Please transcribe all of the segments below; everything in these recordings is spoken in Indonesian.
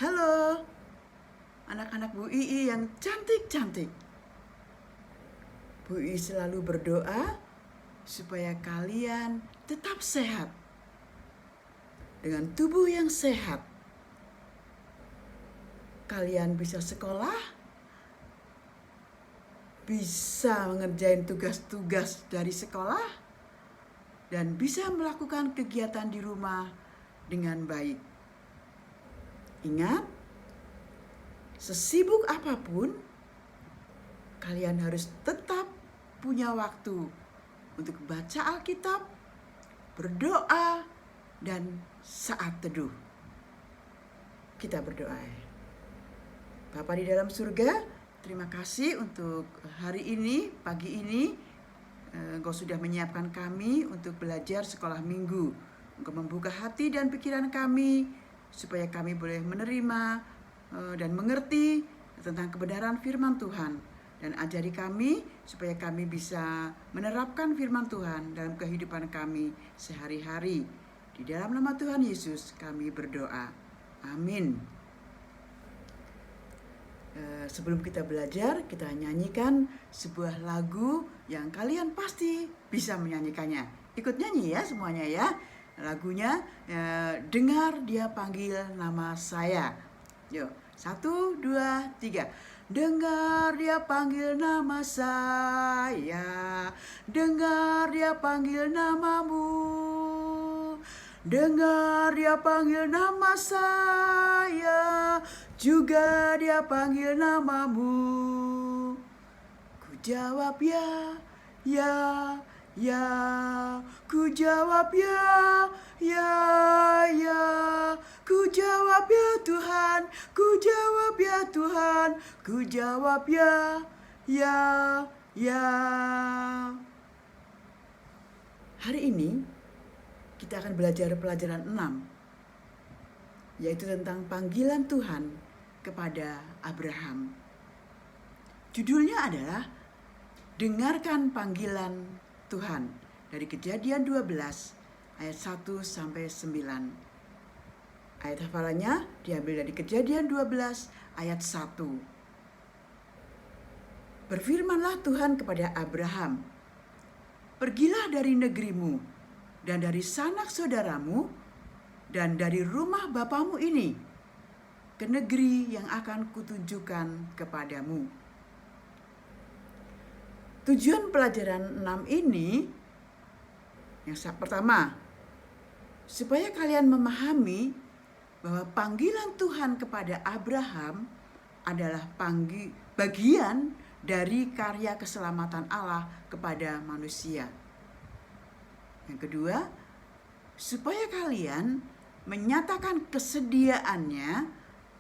Halo, anak-anak Bu Ii yang cantik-cantik. Bu Ii selalu berdoa supaya kalian tetap sehat. Dengan tubuh yang sehat, kalian bisa sekolah, bisa mengerjain tugas-tugas dari sekolah, dan bisa melakukan kegiatan di rumah dengan baik. Ingat, sesibuk apapun, kalian harus tetap punya waktu untuk baca Alkitab, berdoa, dan saat teduh. Kita berdoa. Bapa di dalam surga, terima kasih untuk hari ini, pagi ini. Engkau sudah menyiapkan kami untuk belajar sekolah minggu. Engkau membuka hati dan pikiran kami supaya kami boleh menerima dan mengerti tentang kebenaran firman Tuhan. Dan ajari kami supaya kami bisa menerapkan firman Tuhan dalam kehidupan kami sehari-hari. Di dalam nama Tuhan Yesus kami berdoa. Amin. Sebelum kita belajar, kita nyanyikan sebuah lagu yang kalian pasti bisa menyanyikannya. Ikut nyanyi ya semuanya ya. Lagunya Dengar Dia Panggil Nama Saya. Yuk, 1, 2, 3. Dengar Dia panggil nama saya, dengar Dia panggil namamu. Dengar Dia panggil nama saya, juga Dia panggil namamu. Ku jawab ya, ya, ya. Ku jawab ya, ya, ya. Ku jawab ya Tuhan, ku jawab ya Tuhan. Ku jawab ya, ya, ya. Hari ini kita akan belajar pelajaran 6, yaitu tentang panggilan Tuhan kepada Abraham. Judulnya adalah Dengarkan Panggilan Tuhan, dari Kejadian 12 ayat 1 sampai 9. Ayat hafalannya diambil dari Kejadian 12 ayat 1. Berfirmanlah Tuhan kepada Abraham, "Pergilah dari negerimu dan dari sanak saudaramu dan dari rumah bapamu ini ke negeri yang akan kutunjukkan kepadamu." Tujuan pelajaran 6 ini, yang pertama, supaya kalian memahami bahwa panggilan Tuhan kepada Abraham adalah bagian dari karya keselamatan Allah kepada manusia. Yang kedua, supaya kalian menyatakan kesediaannya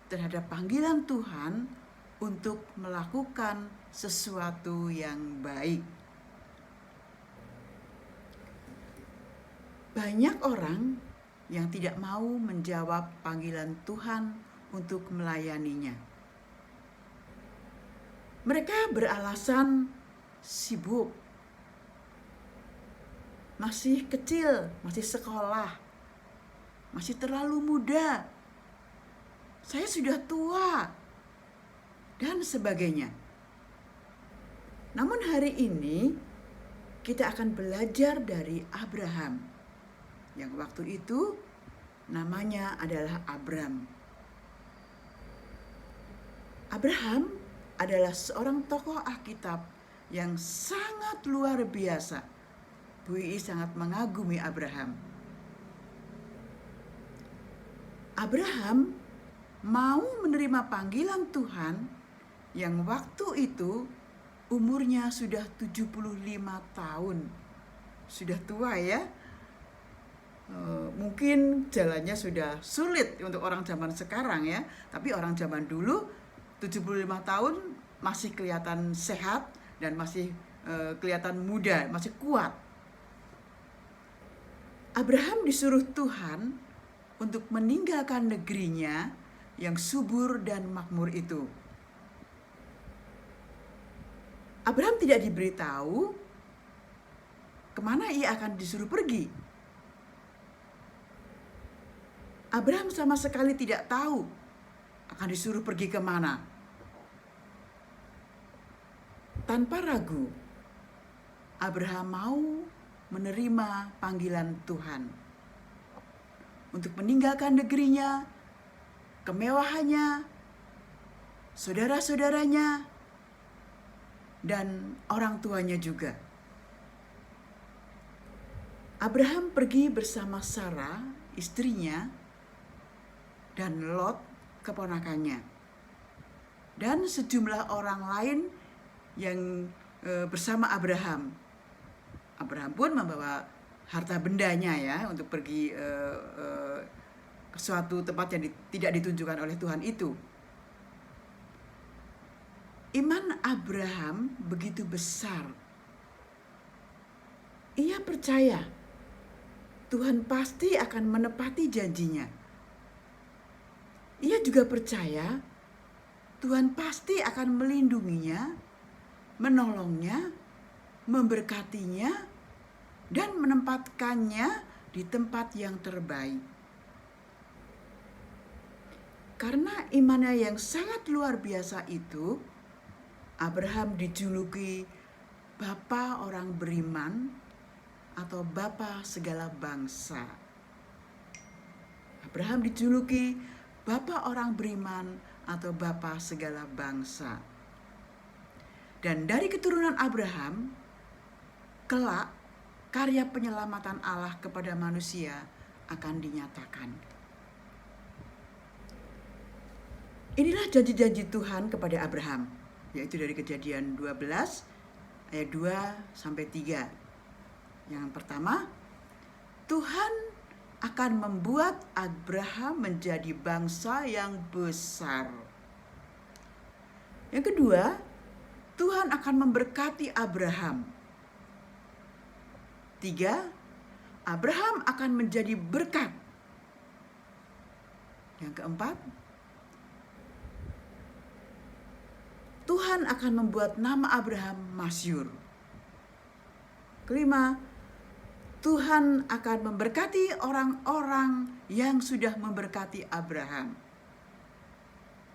terhadap panggilan Tuhan untuk melakukan sesuatu yang baik. Banyak orang yang tidak mau menjawab panggilan Tuhan untuk melayaninya. Mereka beralasan sibuk, masih kecil, masih sekolah, masih terlalu muda, saya sudah tua, dan sebagainya. Namun hari ini kita akan belajar dari Abraham, yang waktu itu namanya adalah Abram. Abraham adalah seorang tokoh Alkitab yang sangat luar biasa. Bu Ii sangat mengagumi Abraham. Abraham mau menerima panggilan Tuhan yang waktu itu umurnya sudah 75 tahun. Sudah tua ya. Mungkin jalannya sudah sulit untuk orang zaman sekarang ya. Tapi orang zaman dulu 75 tahun masih kelihatan sehat dan masih kelihatan muda, masih kuat. Abraham disuruh Tuhan untuk meninggalkan negerinya yang subur dan makmur itu. Abraham tidak diberitahu kemana ia akan disuruh pergi. Abraham sama sekali tidak tahu akan disuruh pergi kemana. Tanpa ragu, Abraham mau menerima panggilan Tuhan untuk meninggalkan negerinya, kemewahannya, saudara-saudaranya, dan orang tuanya juga. Abraham pergi bersama Sarah, istrinya, dan Lot, keponakannya, dan sejumlah orang lain yang bersama Abraham. Abraham pun membawa harta bendanya ya untuk pergi ke suatu tempat yang tidak ditunjukkan oleh Tuhan itu. Iman Abraham begitu besar. Ia percaya Tuhan pasti akan menepati janjinya. Ia juga percaya Tuhan pasti akan melindunginya, menolongnya, memberkatinya, dan menempatkannya di tempat yang terbaik. Karena imannya yang sangat luar biasa itu, Abraham dijuluki Bapa orang beriman atau Bapa segala bangsa. Abraham dijuluki Bapa orang beriman atau Bapa segala bangsa. Dan dari keturunan Abraham, kelak karya penyelamatan Allah kepada manusia akan dinyatakan. Inilah janji-janji Tuhan kepada Abraham, yaitu dari Kejadian 12 ayat 2-3. Yang pertama, Tuhan akan membuat Abraham menjadi bangsa yang besar. Yang kedua, Tuhan akan memberkati Abraham. 3, Abraham akan menjadi berkat. Yang keempat, Tuhan akan membuat nama Abraham masyhur. Kelima, Tuhan akan memberkati orang-orang yang sudah memberkati Abraham.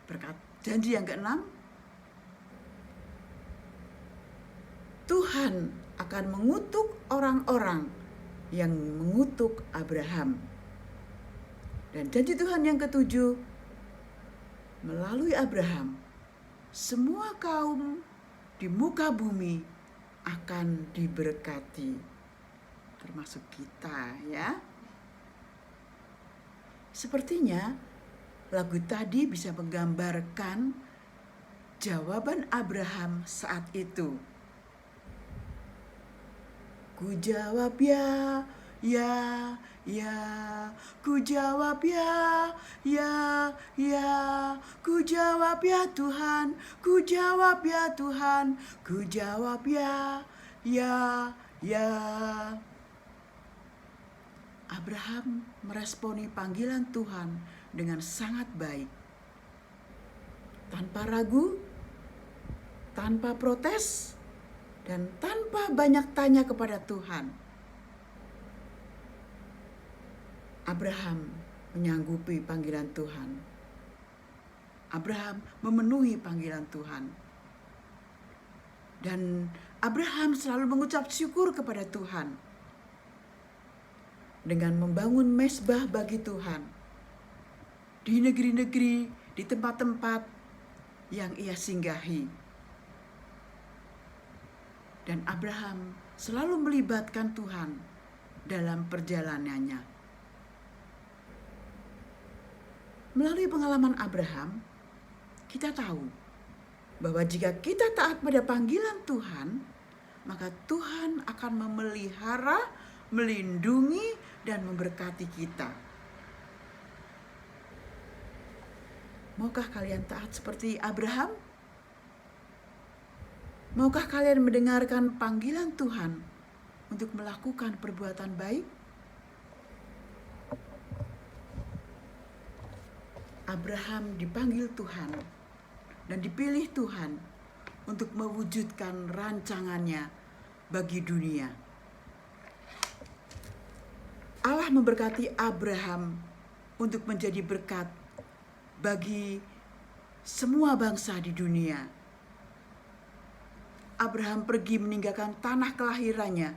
Berkat janji yang keenam, Tuhan akan mengutuk orang-orang yang mengutuk Abraham. Dan janji Tuhan yang ketujuh, melalui Abraham, semua kaum di muka bumi akan diberkati, termasuk kita ya. Sepertinya lagu tadi bisa menggambarkan jawaban Abraham saat itu. Ku jawab ya, ku jawab ya, ku jawab ya Tuhan, ku jawab ya Tuhan, ku jawab ya. Abraham meresponi panggilan Tuhan dengan sangat baik. Tanpa ragu, tanpa protes, dan tanpa banyak tanya kepada Tuhan. Abraham menyanggupi panggilan Tuhan. Abraham memenuhi panggilan Tuhan. Dan Abraham selalu mengucap syukur kepada Tuhan dengan membangun mezbah bagi Tuhan di negeri-negeri, di tempat-tempat yang ia singgahi. Dan Abraham selalu melibatkan Tuhan dalam perjalanannya. Melalui pengalaman Abraham, kita tahu bahwa jika kita taat pada panggilan Tuhan, maka Tuhan akan memelihara, melindungi, dan memberkati kita. Maukah kalian taat seperti Abraham? Maukah kalian mendengarkan panggilan Tuhan untuk melakukan perbuatan baik? Abraham dipanggil Tuhan dan dipilih Tuhan untuk mewujudkan rancangannya bagi dunia. Allah memberkati Abraham untuk menjadi berkat bagi semua bangsa di dunia. Abraham pergi meninggalkan tanah kelahirannya,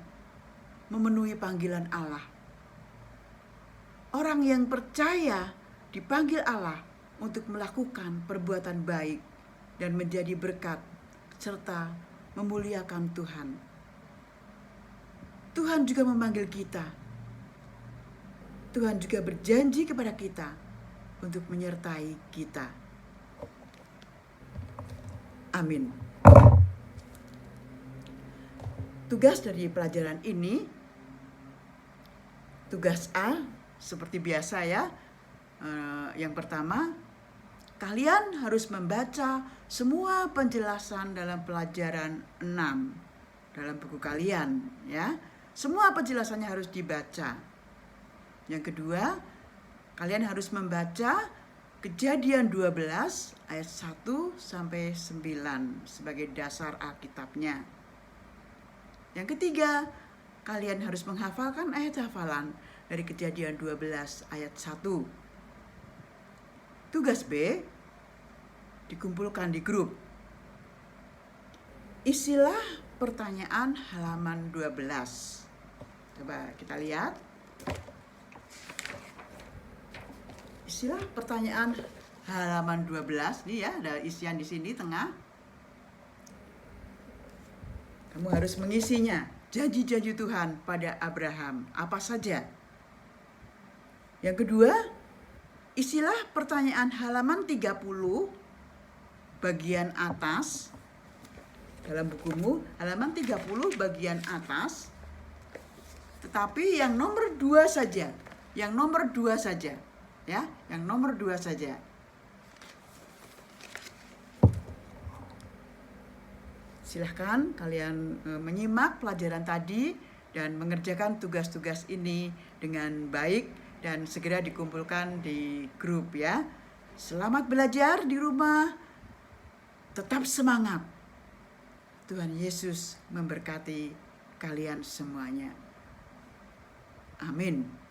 memenuhi panggilan Allah. Orang yang percaya dipanggil Allah untuk melakukan perbuatan baik dan menjadi berkat serta memuliakan Tuhan. Tuhan juga memanggil kita. Tuhan juga berjanji kepada kita untuk menyertai kita. Amin. Tugas dari pelajaran ini, tugas A, seperti biasa ya. Yang pertama, kalian harus membaca semua penjelasan dalam pelajaran 6 dalam buku kalian ya. Semua penjelasannya harus dibaca. Yang kedua, kalian harus membaca Kejadian 12 ayat 1 sampai 9 sebagai dasar Alkitabnya. Yang ketiga, kalian harus menghafalkan ayat hafalan dari Kejadian 12 ayat 1. Tugas B dikumpulkan di grup. Isilah pertanyaan halaman 12. Coba kita lihat. Isilah pertanyaan halaman 12 nih ya, ada isian di sini tengah. Kamu harus mengisinya. Janji-janji Tuhan pada Abraham apa saja? Yang kedua, isilah pertanyaan halaman 30 bagian atas. Dalam bukumu halaman 30 bagian atas. Tetapi yang nomor 2 saja. Yang nomor 2 saja. Ya, yang nomor 2 saja. Silahkan kalian menyimak pelajaran tadi dan mengerjakan tugas-tugas ini dengan baik dan segera dikumpulkan di grup ya. Selamat belajar di rumah. Tetap semangat. Tuhan Yesus memberkati kalian semuanya. Amin.